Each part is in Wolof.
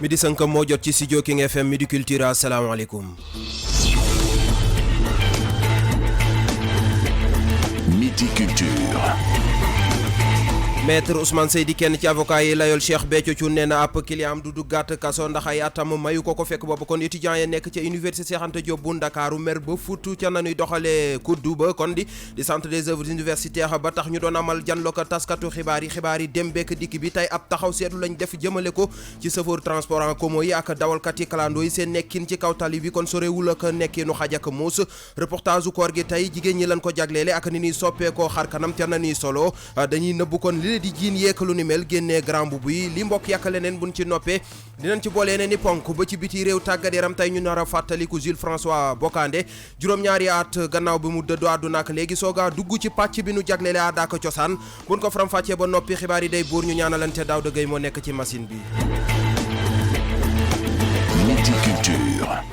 midi sànq moo jot ci studio King FM Midi Culture asalaamaaleykum. Midi Culture. Maître Ousmane Seydi kenn ci avocat yi layool Cheikh Béthio Thioune nee na ab client am du duggaat kaso ndax ay atam mayu ko fekk boobu kon étudiant yi nekk ca université Cheikh Anta Diop bu Ndakaaru mer ba futu ca nanuy doxalee kuddu ba kon di centre des œuvres universitaires ba tax ñu doon amal janloo ko taskatu xibaar yi dem bekk dikk bi tey ab taxaw seetlu lañ def jëmale ko ci chauffeur transport en commun yi ak dawalkat yi kalandoo yi seen nekkin ci kaw tali bi kon sorewul ak nekkinu xaj ak muus reportage u koor gi tey jigéen ñi lañ ko jagleele ak ni ñuy soppeekoo xar kanam ca nanuy solo dañuy nëbb kon li di jiin yeek lu ni mel génnee grand boubou yi li mbokk yàq leneen buñ ci noppee dinañ ci boole ni ponk ba ci biti réew tàggat yaram tey ñu nar a fàttaliku Jules François Bocandé juróom-ñaari at gannaaw bi mu dëddoo àdduna ak léegi sooga dugg ci pàcc bi nu jagleele aada ak cosaan buñ ko faram-fàccee ba noppi xibaar yi day buur ñu ñaanalante daaw dëggay moo nekk ci machine bi. Midi Culture.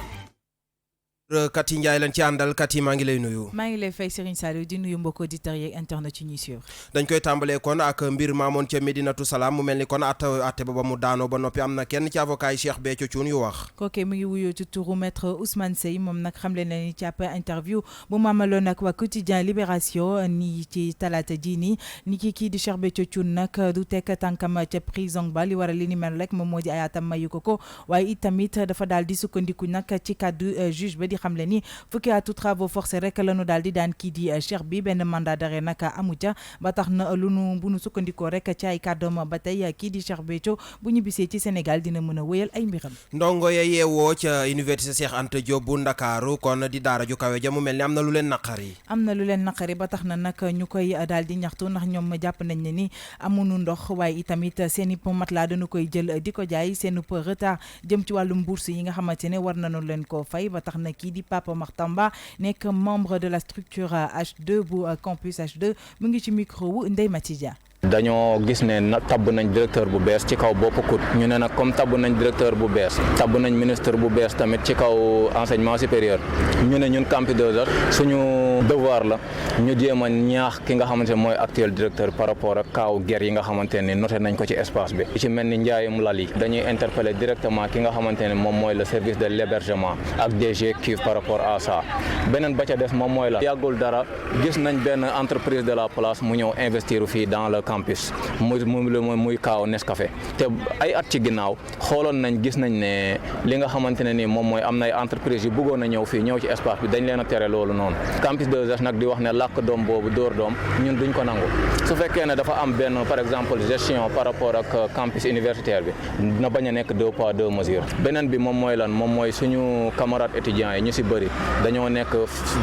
Kati Ndiaye lañ ci àndal Kati maa ngi lay nuyu. maa ngi lay fay Serigne Saliou di nuyu mbokk auditeurs yeeg internet ci ñuy suivre. dañ koy tàmbalee kon ak mbir maamoon ca Medinatu Salaam mu mel ni kon atte ba mu daanoo ba noppi am na kenn ci avocat yi Cheikh Béthio Thioune yu wax. kooke mu ngi wuyoo ci turu maître Ousmane Seye moom nag xamle na ni ci ab interview bu mu amaloon ak waa quotidien Libération ni ci talaata ji nii ni kii di Cheikh Béthio Thioune nag du tekk tànkam ca prison ba li waral li ni mel rek moom moo di ay atam mayu ko waaye itamit dafa daal di sukkandiku nag ci kàddu juge ba di xamle ni fukki atu travaux forcés rek la ñu daal di daan kii di Cheikh bi benn mandat d'arrêt nag amu ca ba tax na bu nu sukkandikoo rek ci ay kàddoom ba tey kii di Cheikh Béthio bu ñu bisee ci Sénégal dina mën a wéyal ay mbiram. ndongo ya yeewoo ca université Cheikh Anta Diop bu Ndakaaru kon di daara ju kawe ja mu mel ni am na lu leen naqari. ba tax na nag ñu koy daal di ñaxtu ndax ñoom jàpp nañ ne ni amuñu ndox waaye itamit seen i matelas dañu koy jël di ko jaay seen retard jëm ci wàllum bourse yi nga xamante ne war nañu leen koo fay ba tax na kii di Papa Martamba nekk membre de la structure H2 bu campus H2 mu ngi ci micro wu Ndeye Matidia. dañoo gis ne tabb nañ directeur bu bees ci kaw bopp kut ñu ne nag comme tabb nañ directeur bu bees tabb nañ ministre bu bees tamit ci kaw enseignement supérieur ñu ne ñun Campi 2H suñu devoir la ñu jéem a ñaax ki nga xamante ne mooy actuel directeur par rapport ak kaaw guerre yi nga xamante ne noté nañ ko ci espace bi ci mel ni njaayum lal yi dañuy interpeller directement ki nga xamante ne moom mooy le service de l'hébergement ak DG CUV par rapport à ça beneen ba ca des moom mooy la yàggul dara gis nañ benn entreprise de la place mu ñëw investir fii dans le campus muy kaaw Nescafé te ay at ci ginnaaw xooloon nañ gis nañ ne li nga xamante ne ni moom mooy am na ay entreprise yu bëggoon a ñëw fii ñëw ci espace bi dañ leen a tere loolu noonu campus 2H nag di wax ne làkk doom boobu dóor doom ñun duñ ko nangu su fekkee ne dafa am benn par exemple gestion par rapport ak campus universitaire bi na bañ a nekk 2 poids 2 mesures beneen bi moom mooy lan moom mooy suñu camarades étudiants yi ñu si bëri dañoo nekk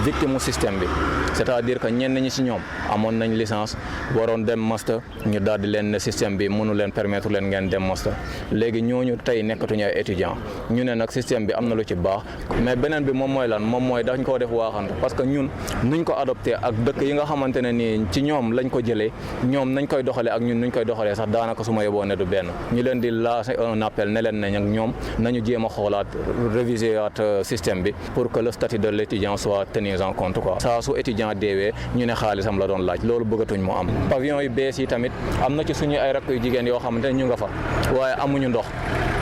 victime système bi c'est-à-dire que ñenn ñi si ñoom amoon nañ licence waroon dem master ñu daal di leen ne système bi mënu leen permettre leen ngeen dem master léegi ñooñu tey nekkatuñu ay étudiants ñu ne nag système bi am na lu ci baax mais beneen bi moom mooy lan moom mooy dañ koo def waaxante parce que ñun nuñ ko adopté ak dëkk yi nga xamante ne nii ci ñoom lañ ko jëlee ñoom nañ koy doxalee ak ñun nuñ koy doxalee sax daanaka su ma yeboo ne du benn ñu leen di lancer un appel ne leen nañ ak ñoom nañu jéem a xoolaat réviser waat système bi pour que le statut de l'étudiant soit tenu en compte quoi saa su étudiant deewee ñu ne xaalisam la doon laaj loolu bëggatuñ mu am pavillon yu bees yi tamit am na ci suñu ay rakk yu jigéen yoo xamante ne ñu nga fa waaye amuñu ndox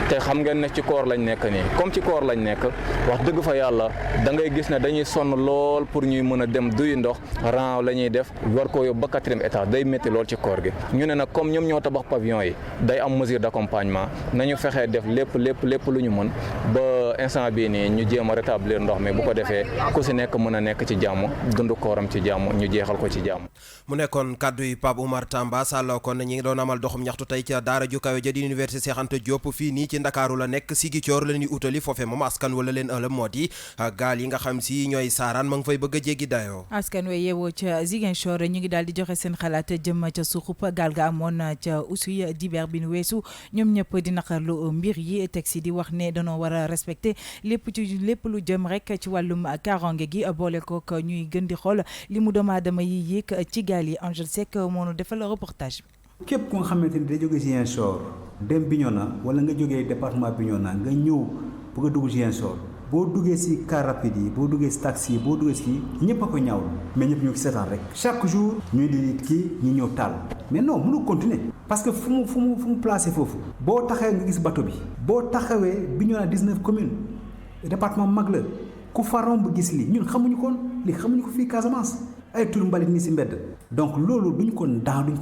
te xam ngeen ne ci koor lañ nekk nii comme ci koor lañ nekk wax dëgg fa yàlla da ngay gis ne dañuy sonn lool pour ñuy mën a dem duy ndox rang la ñuy def war koo yóbbu ba 4e étage day métti lool ci koor gi ñu ne nag comme ñoom ñoo tabax pavillon yi day am mesure d'accompagnement nañu fexee def lépp lu ñu mën ba instant bii nii ñu jéem a rétablir ndox mi bu ko defee ku si nekk mën a nekk ci jàmm dund kooram ci jàmm ñu jeexal ko ci jàmm. mu nekkoon kaddu yi Pape Oumar Tamba Sall kon ñi ngi doon amal doxum ñaxtu tey ca daara ju kawe ja di université Cheikh Anta Diop fii nii ci Ndakaaru la nekk Ziguinchor la ñuy utali foofe moom askan wala leen ëllëg moo di gaal yi nga xam si ñooy saaraan ma ngi fay bëgg a jéggi dayoo. askan we yeewoo ca Ziguinchor ñu ngi daal di joxe seen xalaat jëm ca suuxub gaal ga amoon ca Oussouye dibeer bi nu weesu ñoom ñëpp di naqarlu mbir yi teg si di wax ne danoo war a respecté lépp lu jëm rek ci wàllum kaaraange gi boole kook ñuy gën di xool li mu doomu aadama yi yéeg ci gaal yi Angel Seck moo nu defal reportage bi. képp ku nga xamante ni day jóge Ziguinchor dem Bignona wala nga jógee département Bignona nga ñëw bëgg a dugg Ziguinchor boo duggee si car rapide yi boo duggee si taxi yi boo duggee si kii ñëpp a ko ñaawlu mais ñëpp ñoo ngi seetaan rek chaque jour ñuy di kii ñu ñëw taal mais non mënu continuer parce que fu mu placé foofu boo taxawee nga gis bateau bi boo taxawee Bignona 19 communes département mag la ku fa romb gis lii ñun xamuñu ko fii Casamance ay tur mbalit ni si mbedd donc loolu duñ ko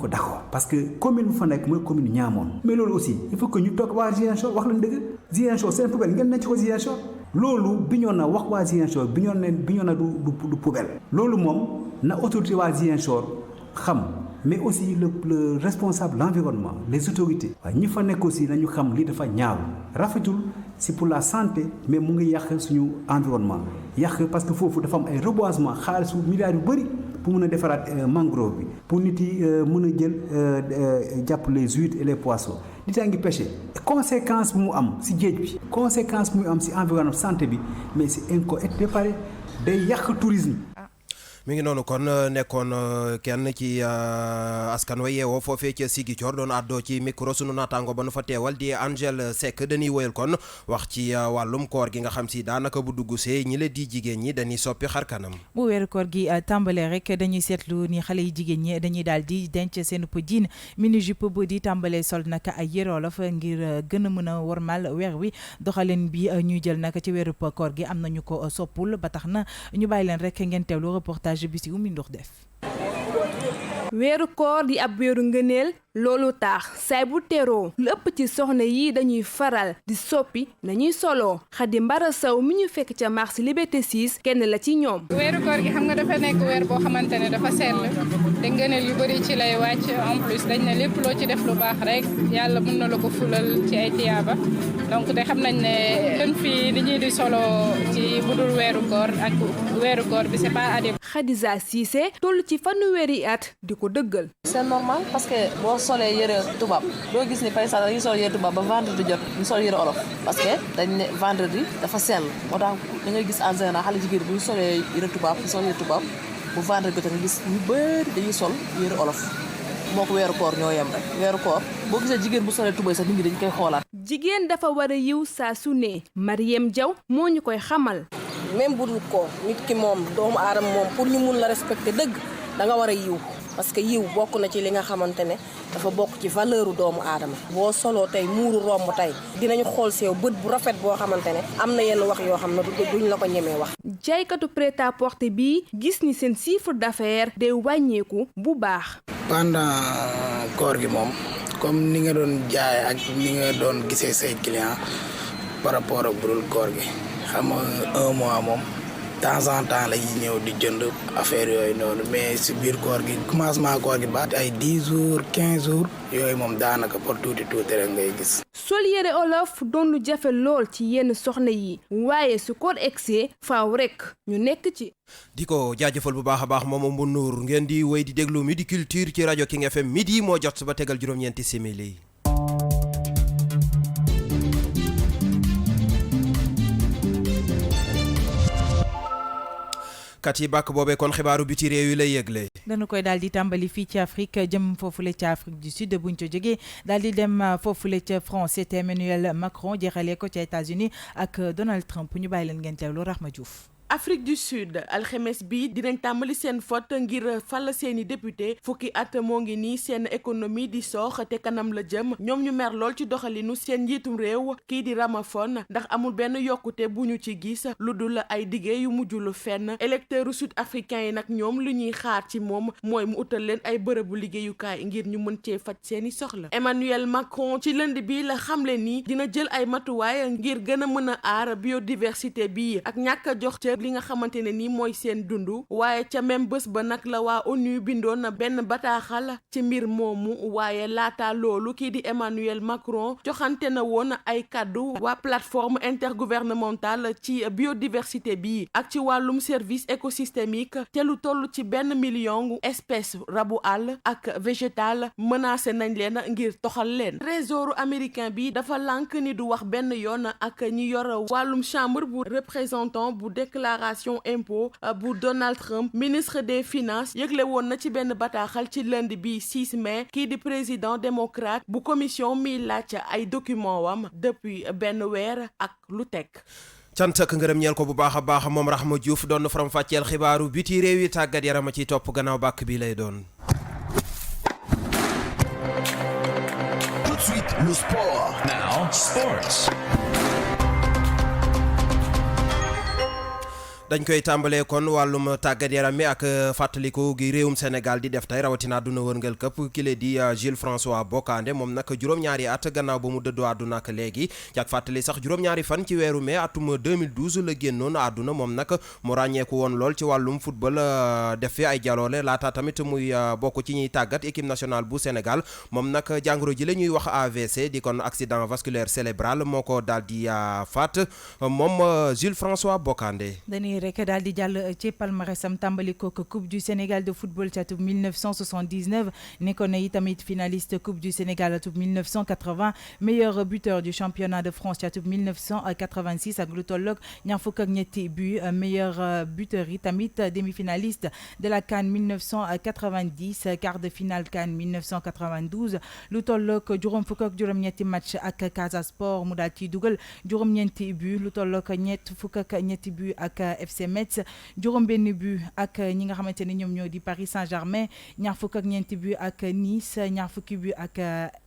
d'accord parce que commune bu fa nekk mooy commune Niamone mais loolu aussi il faut que ñu toog waa Ziguinchor wax leen dëgg Ziguinchor seen poubelle ngeen necc ko Ziguinchor loolu Bignona wax waa Ziguinchor Bignona du poubelle loolu moom na autorité waa Ziguinchor xam mais aussi le responsable de l'environnement les autorités waaye ñi fa nekk aussi nañu xam lii dafa ñaaw rafetul c'est pour la santé mais mu ngi yàq suñu environnement yàq parce que foofu dafa am ay reboisement xaalisu milliards yu bëri pour mun a defaraat mangrove bi pour nit yi mën a jël jàpp les huîtres et les poissons nit yaa ngi pêché conséquence bu mu am si géej bi conséquence bu mu am si environnement santé bi mais c'est incohérent day yàq tourisme. mi ngi noonu kon nekkoon kenn ci askan wa yeewoo foofee ca Ziguinchor doon àddoo ci micro sunu naataango ba nu fa teewal di Angel Seck dañuy woyal kon wax ci wàllum koor gi nga xam si daanaka bu dugg see ñi la di jigéen ñi dañuy soppi xar kanam. bu weeru koor gi tàmbalee rek dañuy seetlu ni xale yi jigéen ñi dañuy daal di denc seen jean mini jupe bu di tàmbalee sol naka ay yére wolof ngir gën a mën a wormal weer wi doxalin bi ñuy jël naka ci weeru koor gi am nañu ko soppul ba tax na ñu bàyyi leen rek ngeen teewlu reportage bi si Oumy Ndour def. weeru koor di ab weeru ngëneel loolu tax saay bu teroo lu ëpp ci soxna yi dañuy faral di soppi nañuy soloo Xadi Mbara Sow mi ñu fekk ca marché Liberté 6 kenn la ci ñoom. weeru koor gi xam nga dafa nekk weer boo xamante ne dafa sell te ngëneel yu bëri ci lay wàcc en plus dañ ne lépp loo ci def lu baax rek yàlla mën na la ko fulal ci ay tiyaaba donc te xam nañ ne jeune fille ni ñuy di solo ci budul weeru koor ak weeru koor bi c'est pas adéquat. Khadija Cissé toll ci fanweeri at di ko dëggal. c'est normal parce que boo solee yëre tubaab doo gis ni par exemple dañuy sol yëre tubaab ba vendredi jot ñu sol yëre olof parce que dañ ne vendredi dafa sell moo tax da ngay gis en général xale jigéen bu ñu solee yëre tubaab bu sol yëre tubaab bu vendredi jot nga gis ñu bëri dañuy sol yëre olof moo ko weeru koor ñoo yem rek weeru koor boo gisee jigéen bu solee tubay sax nit ñi dañ koy xoolaat. jigéen dafa war a yiw saa su ne Mariem Diaw moo ñu koy xamal. même bu dul ko nit ki moom doomu aadama moom pour ñu mun la respecter dëgg da nga war a yiw parce que yiw bokk na ci li nga xamante ne dafa bokk ci valeur doomu aadama boo soloo tey muuru romb tey dinañu xool sew bët bu rafet boo xamante ne am na yenn wax yoo xam ne duñ la ko ñemee wax. jaaykatu prêt-à-porter bi gis ni seen chiffre d'affaires day wàññeeku bu baax. pendant koor gi moom comme ni nga doon jaay ak ni nga doon gisee say client par rapport ak budul koor gi xam nga un mois moom temps en temps la ñuy ñëw di jënd affaire yooyu noonu mais si biir koor gi commencement koor gi ba ay 10 jours 15 jours yooyu moom daanaka pour tuuti rek ngay gis. sol yére olof doon lu jafe lool ci yenn soxna yi waaye su koor egsee faaw rek ñu nekk ci. di ko jaajëfal bu baax a baax moom Mbour Nour ngeen di wéy di déglu Midi Culture ci rajo King FM midi moo jot ba tegal juróom-ñeenti simili. kat yi bàkk boobee kon xibaaru biti réew yi lay yëgle. dañu koy daal di tàmbali fii ci Afrique jëm foofule ca Afrique du Sud buñ ca jógee daal di dem foofule ca France te Emmanuel Macron jeexalee ko ca États-Unis ak Donald Trump ñu bàyyi leen ngeen teewlu Rahma Diouf. Afrique du Sud alxemes bi dinañ tàmbali seen vote ngir fal seeni député fukki at moo ngi nii seen économie di soox te kanam la jëm ñoom ñu mer lool ci doxalinu seen njiitum réew kii di Ramaphosa ndax amul benn yokkute bu ñu ci gis lu dul ay dige yu mujjul fenn électeurs sud africains yi nag ñoom lu ñuy xaar ci moom mooy mu utal leen ay bërëbu liggéeyukaay ngir ñu mën cee faj seeni soxla. Emmanuel Macron ci lënd bi la xamle ni dina jël ay matuwaay ngir gën a mën a aar biodiversité bi ak ñàkk a jox ca li nga xamante ne ni mooy seen dundu waaye ca même bés ba nag la waa ONU bindoon benn bataaxal ci mbir moomu waaye laata loolu kii di Emmanuel Macron joxante na woon ay kàddu waa plateforme intergouvernementale ci biodiversité bi ak ci wàllum service écosystémique te lu toll ci 1 million espèces rabu àll ak végétal menacé nañ leen ngir toxal leen. Trésor américain bi dafa lànk ni du wax benn yoon ak ñi yor wàllum chambre bu représentant bu déclaration impôt bu Donald Trump ministre des finances yëgle woon na ci benn bataaxal ci lundi bi 6 mai kii di président démocrate bu commission mi laaj ay document wam depuis benn weer ak lu teg. cant ak ngërëm ñeel ko bu baax a baax moom Rahma Diouf doon faram fàcceel xibaaru biti réew yi tàggat yarama ci topp gannaaw bàkk bi lay doon. Le sport. Now, sports. dañ koy tàmbalee kon wàllum tàggat yaram mi ak fàttaliku gi réewum Sénégal di def tey rawatina àdduna wërngal këpp ki le di Jules François Bocandé moom nag juróom-ñaari at gannaaw ba mu dëddoo àdduna ak léegi ci ak fàttali sax juróom-ñaari fan ci weeru mai atum 2012 la génnoon àdduna moom nag mu ràññeeku woon lool ci wàllum football def fi ay jaloole laata tamit muy bokk ci ñuy tàggat équipe nationale bu Sénégal moom nag jàngoro ji la ñuy wax AVC di kon accident vasculaire cérébral moo ko daal di faat moom Jules François Bocandé. rek daal di jàll ci palmarèsam tàmbali ko coupe du Sénégal de football ci atum 1979 nekkoon na itamit finaliste coupe du Sénégal atum 1980 meilleur buteur du championnat de France ci atum 1986 ak lu tolloog ñaar fukk ak ñetti but meilleur buteur yi tamit demi-finaliste de la CAN 1990 quart de finale CAN 1992 lu tolloog juróom fukk ak juróom-ñetti match ak Casa Sport mu daal ci dugal juróom-ñeenti but lu tolloog ñett fukk ak ñetti but ak FC Metz juróom benn but ak ñi nga xamante ne ñoom ñoo di Paris Saint-Germain ñaar fukk ak ñeenti but ak Nice ñaar fukki but ak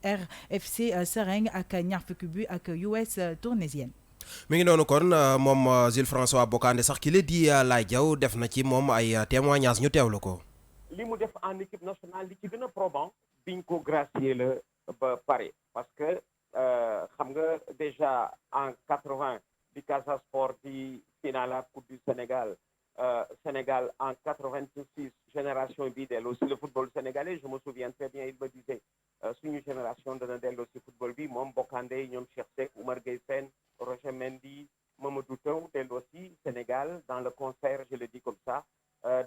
RFC Seringue ak ñaar fukki but ak US Tournaisienne. mi ngi noonu kon moom Jules François Bocandé sax ki la di Laye Diaw def na ci moom ay témoignages ñu teewlu ko. li mu def en équipe nationale li ci gën a probant biñ ko gracier la ba pare parce que xam nga déjà en 80 di Casa Sport di finale la Coupe du Sénégal Sénégal en 86 génération bi delloo si le football sénégalais je me souviens très bien il me disait suñu génération dana delloo si football bi moom Bocandé ñoom Cheikh Seck Oumar Gueye Sène Roger Mendy Mamadou Taw delloo si Sénégal dans le concert je le dis comme ça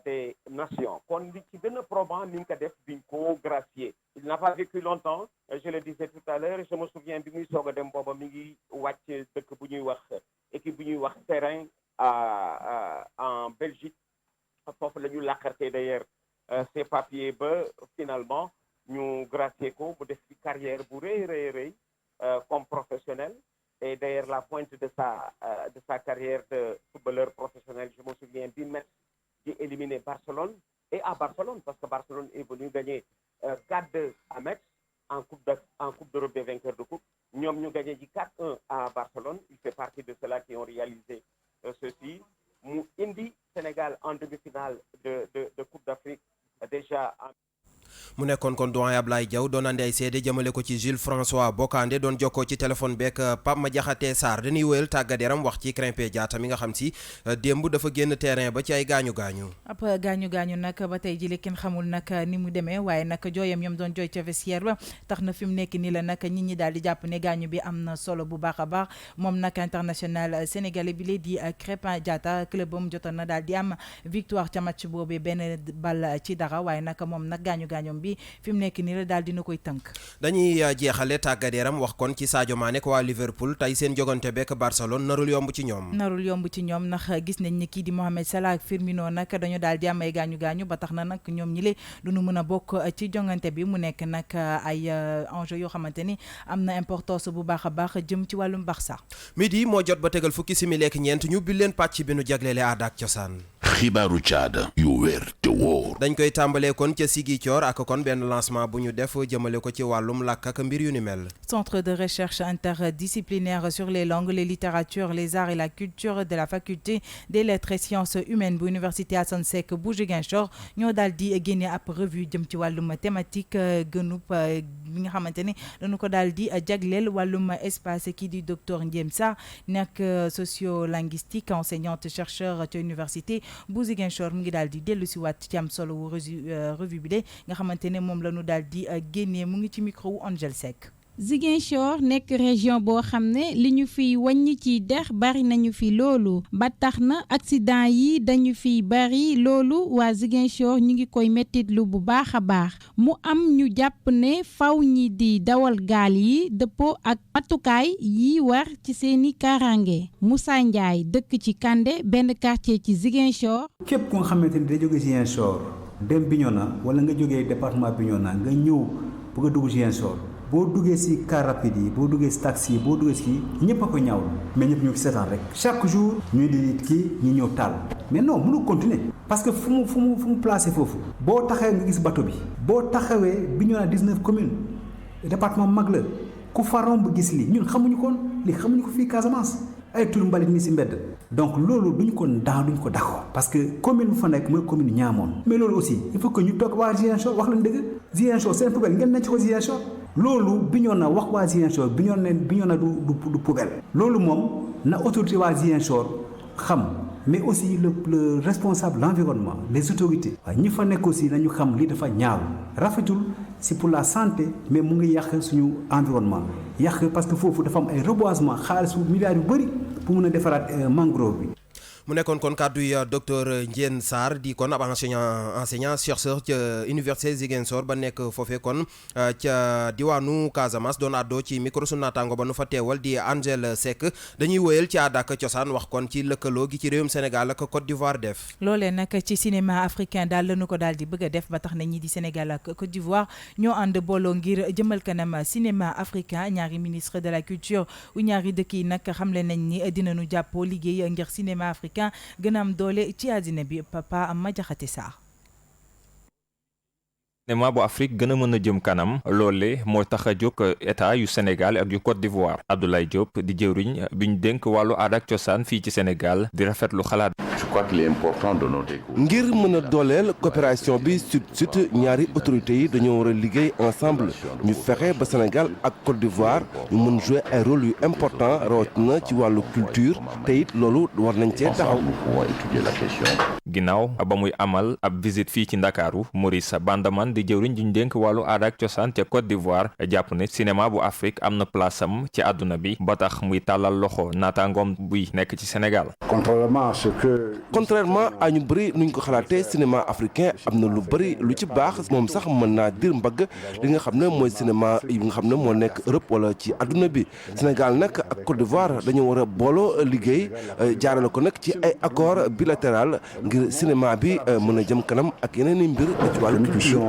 des nations kon li ci gën a probant ni nga ko def biñ ko gracier il n'a pas vécu longtemps je le disais tout à l'heure je me souviens bi muy soog a dem booba mi ngi wàcc dëkk bu ñuy wax équipe bu ñuy wax terrain en Belgique foofu la ñu làqarte d'ailleurs ses papiers ba finalement ñu gracier ko mu def ci carrière bu rëy comme professionnel et d'ailleurs la pointe de sa carrière de footballeur professionnel je me souviens bi Metz di éliminer Barcelone et à Barcelone parce que Barcelone est venu gagner 4-2 à Metz en coupe d'Europe des vainqueurs de coupe ñoom ñu gagné ji 4-1 à Barcelone il fait partie de ceux-là qui ont réalisé ceci mu indi Sénégal en demi-finale de Coupe d'Afrique déjà mu nekkoon kon doyen Ablaye Diaw doon andi ay seede jëmale ko ci Jules François Bocandé doon jokkoo ci téléphone beeg Pape Madiakhaté Sarr dañuy wéyal tàggat yaram wax ci Krépin Diatta mi nga xam si démb dafa génn terrain ba ci ay gaañu-gaañu ab gaañu-gaañu nag ba tey jii kenn xamul nag ni mu demee waaye nag jooyam ñoom doon jooy ca vestiaire ba tax na fi mu nekk nii la nag nit ñi daal di jàpp ne gaañu bi am na solo bu baax a baax moom nag international sénégalais bi la di Krépin Diatta club ba mu jotoon na daal di am victoire ca match boobu benn bal ci dara waaye nag moom nag gaañu-gaañoom bi fi mu nekk nii la daal dina koy tënk. dañuy jeexale tàggat yaram wax kon ci Sadio Mané ak waa Liverpool tey seen jogante bekk Barcelone narul yomb ci ñoom. ndax gis nañ ni kii di Mohamed Salah ak Firmino nag dañu daal di am ay gaañu-gaañu ba tax na nag ñoom ñi le duñu mën a bokk ci jongante bi mu nekk nag ay enjeu yoo xamante ni am na importance bu baax a baax jëm ci wàllum Barça. midi moo jot ba tegal fukki simili ak ñeent ñu bi leen pàcc bi nu jagleele aada ak cosaan. xibaaru caada yu wér te wóor. dañ koy tàmbalee kon ca Ziguinchor ak kon benn lancement bu ñu def jëmale ko ci wàllum làkk ak mbir yu ni mel. Centre de recherche interdisciplinaire sur les langues, les littératures, les arts et la culture de la faculté des lettres et sciences humaines bu Université Assane Seck bu Ziguinchor ñoo daal di génne ab revue jëm ci wàllum thématique gënub bi nga xamante ni dañu ko daal di jagleel wàllum espace kii di docteur Ndiem Sarr nekk sociolinguistique enseignante chercheur ci université bu Ziguinchor mu ngi daal di dellu si waat ci am solo wu revue bi de nga xamante ne moom la ñu daal di génnee mu ngi ci micro wu Angel Seck. Ziguinchor nekk région boo xam ne li ñu fiy wàññi ci dex bari nañu fi loolu ba tax na accident yi dañu fiy bari loolu waa Ziguinchor ñu ngi koy mettitlu bu baax a baax mu am ñu jàpp ne faw ñi di dawal gaal yi dëppoo ak matukaay yi war ci seeni kaaraange Moussa Ndiaye dëkk ci Kandé benn quartier ci Ziguinchor. képp ku nga xamante ni day jóge Ziguinchor dem Bignona wala nga jógee département Bignona nga ñëw bëgg a dugg Ziguinchor boo duggee ci car rapide yi boo duggee ci taxi yi boo duggee ci ñëpp a ko ñaawlu mais ñëpp ñu ngi seetaan rek chaque jour ñuy di kii ñu ñëw taal mais non mënu continuer parce que fu mu placé foofu boo taxawee nga gis bateau bi boo taxawee Bignona 19 communes département mag la ku fa romb gis lii ñun xamuñu koon lii xamuñu ko fii Casamance ay tur mbalit ni si mbedd donc loolu duñ ko d'accord parce que commune bu fa nekk mooy commune Niamone mais loolu aussi il faut que ñu toog waa Ziguinchor wax leen dëgg Ziguinchor seen poubelle ngeen necc ko Ziguinchor loolu Bignona wax waa Ziguinchor Bignona du poubelle loolu moom na autorité waa Ziguinchor xam mais aussi le responsable l'environnement les autorités waaye ñi fa nekk aussi nañu xam lii dafa ñaaw rafetul c'est pour la santé mais mu ngi yàq suñu environnement yàq parce que foofu dafa am ay reboisement xaalisu milliards yu bëri pour mun a defaraat mangrove bi. mu nekkoon kon kàddu yi docteur Ndiéne Sarr di kon ab enseignant chercheur ca université Ziguinchor ba nekk foofee kon ca diwaanu Casamance doon àddoo ci micro sunu naataango ba nu fa teewal di Angèle Seck dañuy wëyal ci aada ak cosaan wax kon ci lëkkaloo gi ci réewum Sénégal ak Côte d'Ivoire def. loolee nag ci cinéma africain daal lañu ko daal di bëgg a def ba tax na ñi di Sénégal ak Côte d'Ivoire ñoo ànd booloo ngir jëmal kanam cinéma africain ñaari ministre de la culture u ñaari dëkk yi nag xamle nañ ni dinañu jàppoo liggéey ngir cinéma africain gën a am doole ci àddina bi Papa Madiakhate Sarr. cinéma bu Afrique gën a mën a jëm kanam loole moo tax a jóg état yu Sénégal ak yu Côte d'Ivoire Abdoulaye Diop di jëwriñ bi ñu dénk wàllu aada ak cosaan fii ci Sénégal di rafetlu xalaat. Je crois qu'il est important de noter que ngir mën a dooleel coopération bi surtout ñaari autorités yi dañoo war a liggéey ensemble ñu fexe ba Sénégal ak Côte d'Ivoire ñu mën jouer ay rôle yu important rawatina ci wàllu culture te it loolu war nañ cee taxaw. ginnaaw ba muy amal ab visite fii ci Ndakaaru Maurice Bandaman di jëwriñ ji ñu dénk wàllu aada ak cosaan ca Côte d'Ivoire jàpp ne cinéma bu Afrique am na place am ci àdduna bi ba tax muy tàllal loxo naataangoom buy nekk ci Sénégal. Contrairement à ñu bëri nuñ ko xalaatee cinéma africain am na lu bëri lu ci baax moom sax mën naa dir mbagg li nga xam ne mooy cinéma yi nga xam ne moo nekk Europe wala ci àdduna bi Sénégal nag ak Côte d'Ivoire dañoo war a booloo liggéey jaarale ko nag ci ay accord bilatéral ngir cinéma bi mën a jëm kanam ak yeneen i mbir ci wàllu culture.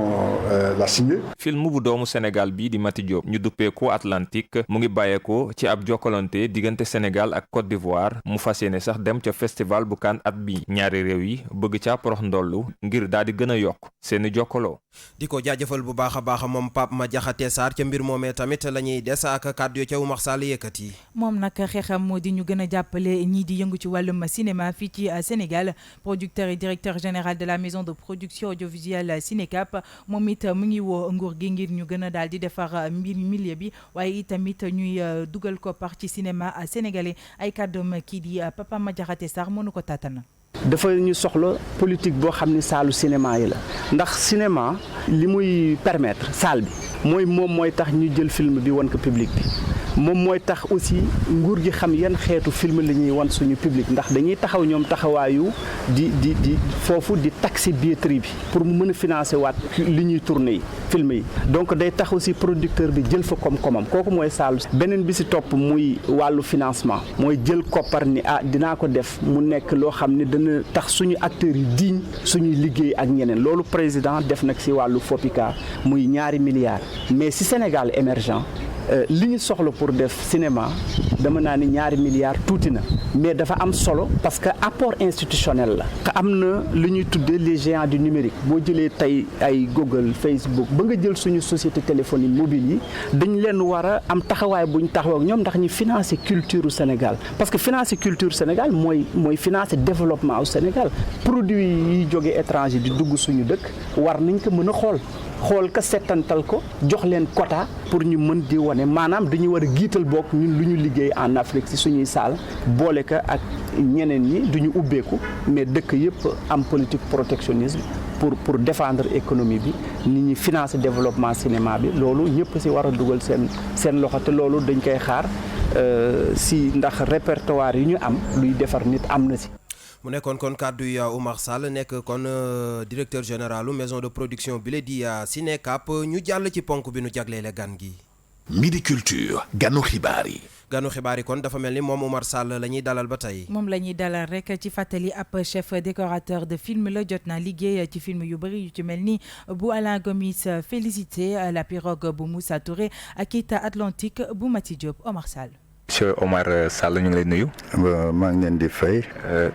film bu doomu Sénégal bi di Mati Diop ñu duppee ko Atlantique mu ngi bàyyeekoo ci ab jokkalante diggante Sénégal ak Côte d'Ivoire mu fas yéene sax dem ca festival bu Cannes at bi ñaari réew yi bëgg caa porox ndollu ngir daal di gën a yokk seeni jokkaloo. di ko jaajëfal bu baax a baax moom Pape Madiakhate Sarr ca mbir moomee tamit la ñuy des ak kàddu ca Oumar Sall yëkkati. moom nag xeexam moo di ñu gën a jàppale ñii di yëngu ci wàllum cinéma fii ci Sénégal producteur et directeur général de la maison de production audiovisuelle Cinécap moom it mu ngi woo nguur gi ngir ñu gën a daal di defar milieu bi waaye itamit ñuy dugal ko par ci cinéma sénégalais ay kàddoom kii di Papa Madiakhate Sarr mënu ko tàttan. dafa ñu soxla politique boo xam ne saalu cinéma yi la ndax cinéma li muy permettre salle bi moom mooy tax ñu jël film bi wan ko public bi moom mooy tax aussi nguur gi xam yan xeetu film la ñuy wan suñu public ndax dañuy taxaw ñoom taxawaayu di foofu di taxer billetterie bi pour mu mën a financer waat li ñuy tourner yi film yi donc day tax aussi producteur bi jël fa koom-koomam kooku mooy saalu beneen bi si topp muy wàllu financement mooy jël koppar ni dinaa ko def mu nekk loo xam ne dana tax suñu acteurs yi digne suñuy liggéey ak ñeneen loolu président def nag si wàllu FOPICA muy 2 milliards mais si Sénégal émergent li ñu soxla pour def cinéma dama naa ni 2 milliards tuuti na mais dafa am solo parce que apport institutionnel la te am na lu ñuy tuddee les géants du numérique boo jëlee tey ay Google Facebook ba nga jël suñu société téléphonie mobile yi dañ leen war a am taxawaay bu ñu taxaw ak ñoom ndax ñu financer culture Sénégal parce que financer culture Sénégal mooy financer développement au Sénégal produit yi jóge étranger di dugg suñu dëkk war nañ ko mën a xool ka settantal ko jox leen quota pour ñu mën di wane maanaam dañu war a giital bokk ñun lu ñu liggéey en Afrique ci suñuy saal boole ko ak ñeneen ñi duñu ubbeeku mais dëkk yëpp am politique protectionnisme pour défendre économie bi nit ñi financer développement cinéma bi loolu ñëpp ci war a dugal seen loxo te loolu dañ koy xaar ci ndax répertoire yi ñu am luy defar nit am na ci. mu nekkoon kon kàddu yi Oumar Sall nekk kon directeur généralu maison de production bi la di Cinécap ñu jàll ci ponk bi nu jagleele gan gi. Midi Culture ganu xibaar yi. ganu xibaar yi kon dafa mel ni moom Oumar Sall la ñuy dalal ba tey. moom la ñuy dalal rek ci fàttali ab chef décorateur de film la jot na liggéey ci film yu bëri yu ci mel ni bu Alain Gomis Félicité La Pirogue bu Moussa Touré ak it Atlantique bu Mati Diop Oumar Sall. Monsieur Omar Sall ñu ngi lay nuyu. maa ngi leen di fay.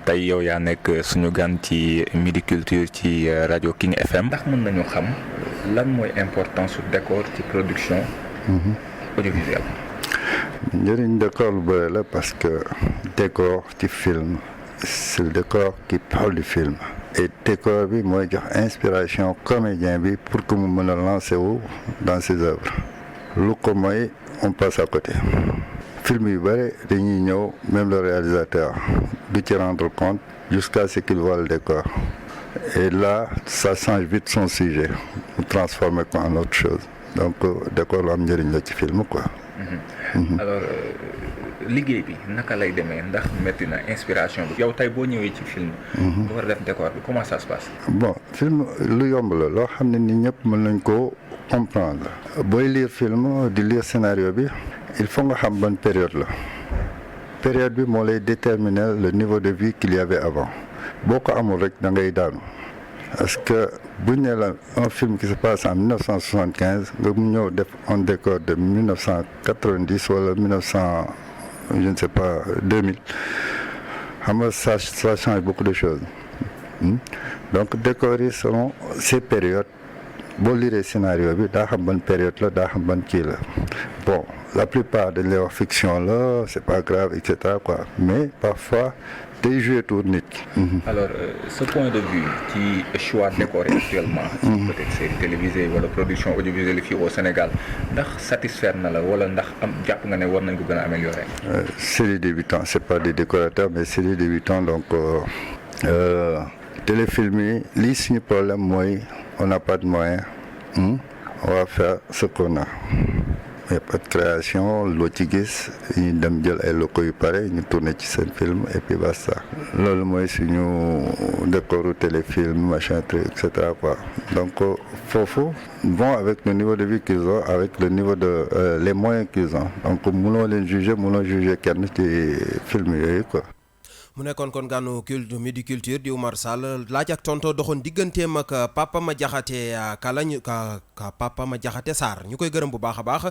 tey yow yaa nekk suñu gan ci Midi Culture ci rajo King FM. ndax mën nañu xam lan mooy importance su décor ci production audiovisuelle. njëriñ décor lu bëri la parce que décor ci film c'est le décor qui parle du film et décor bi mooy jox inspiration comédien bi pour que mu mën a lancer wu dans ses œuvres lu ko mooy on passe à côté film yu bëri dañuy ñëw même le réalisateur du ci rendre compte jusqu'à ce qu'il voit le décor et là ça change vite son sujet mu transformer ko en autre chose donc décor lu am njëriñ la ci film quoi. Alors liggéey bi naka lay demee ndax métti na inspiration bi yow tey boo ñëwee ci film. nga war a def décor bi comment ça se passe. bon film lu yomb la loo xam ne ni ñëpp mën nañ ko comprendre booy lire film di lire scénario bi il faut nga xam ban période la période bi moo lay déterminer le niveau de vie qu'il y avait avant boo ko amul rek da ngay daanu parce que bu ñu nee la un film qui se passe en 1975 nga ñëw def un décor de 1990 wala 1900 je ne sais pas 2000 xam nga ça change beaucoup de choses donc décor yi selon ces périodes boo lire scénario bi daa xam ban période la daa xam ban kii la bon la plupart dañ lay wax fiction la c'est pas grave et cetera quoi mais parfois day jouer tour nit ki. Alors ce point de vue ci choix décor actuellement. peut-être série télévisée wala production audiovisuelle fii au Sénégal ndax satisfaire na la wala ndax am jàpp nga ne war nañ ko gën a améliorer. C'est des débutants c'est pas des décorateurs mais c'est des débutants donc téléfilm yi lii suñu problème mooy on n'a pas de moyens on va faire ce qu'on a. Il n'y a pas de création loo ci gis ñu dem jël ay locaux yu pare ñu tourner ci seen film et puis basta loolu mooy suñu décoru téléfilm machin truc et cetera quoi donc foofu bon avec le niveau de vie qu'ils ont avec le niveau de les moyens qu'ils ont donc mënoo leen juger kenn ci film yooyu quoi. mu nekkoon kon gànnu culte Midi Culture di Oumar Sall laaj ak tonto doxoon digganteem ak Papa Madiakhaté Papa Madiakhaté Sarr ñu koy gërëm bu baax a baax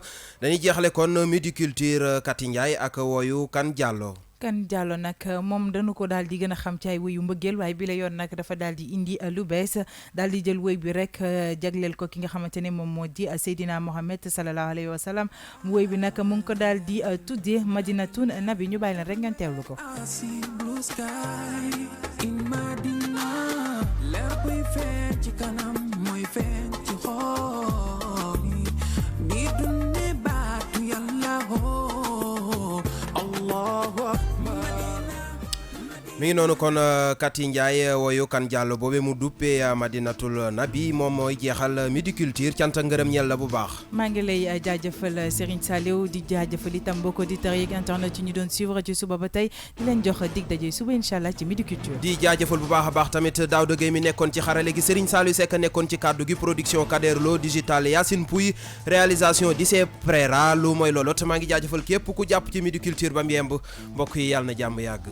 dañuy jeexale kon Midi Culture Kati Ndiaye ak woyu Kan Diallo. Kan Diallo nag moom dañu ko daal di gën a xam ci ay woyu mbëggeel waaye bi la yoon nag dafa daal di indi lu bees daal di jël woy bi rek jagleel ko ki nga xamante ne moom moo di Seydina Mohamed sallallahu alayhi wa sallam woy bi nag mu ngi ko daal di tuddee Madinatun Nabi ñu bàyyi leen rek ngeen teewlu ko. mi ngi noonu kon Kati Ndiaye woyu Kan Diallo boobe mu duppee Madinatul Nabi moom mooy jeexal Midi Culture cant ak ngërëm ñel la bu baax. maa ngi lay jaajëfal Serigne Saliou di jaajëfal itam mbokki auditeurs yi internet yi ñu doon suivre ci suba ba tey di leen jox dig daje suba incha allah ci Midi Culture. di jaajëfal bu baax a baax tamit Daouda Gueye mi nekkoon ci xarale gi Serigne Saliou Seck nekkoon ci kaddu gi production Kader Lo digital Yacine Pouy réalisation Dissé Prera lu mooy loolot maa ngi jaajëfal képp ku jàpp ci Midi Culture ba mu yemb mbokk yi yàlla na jàmm yàgg.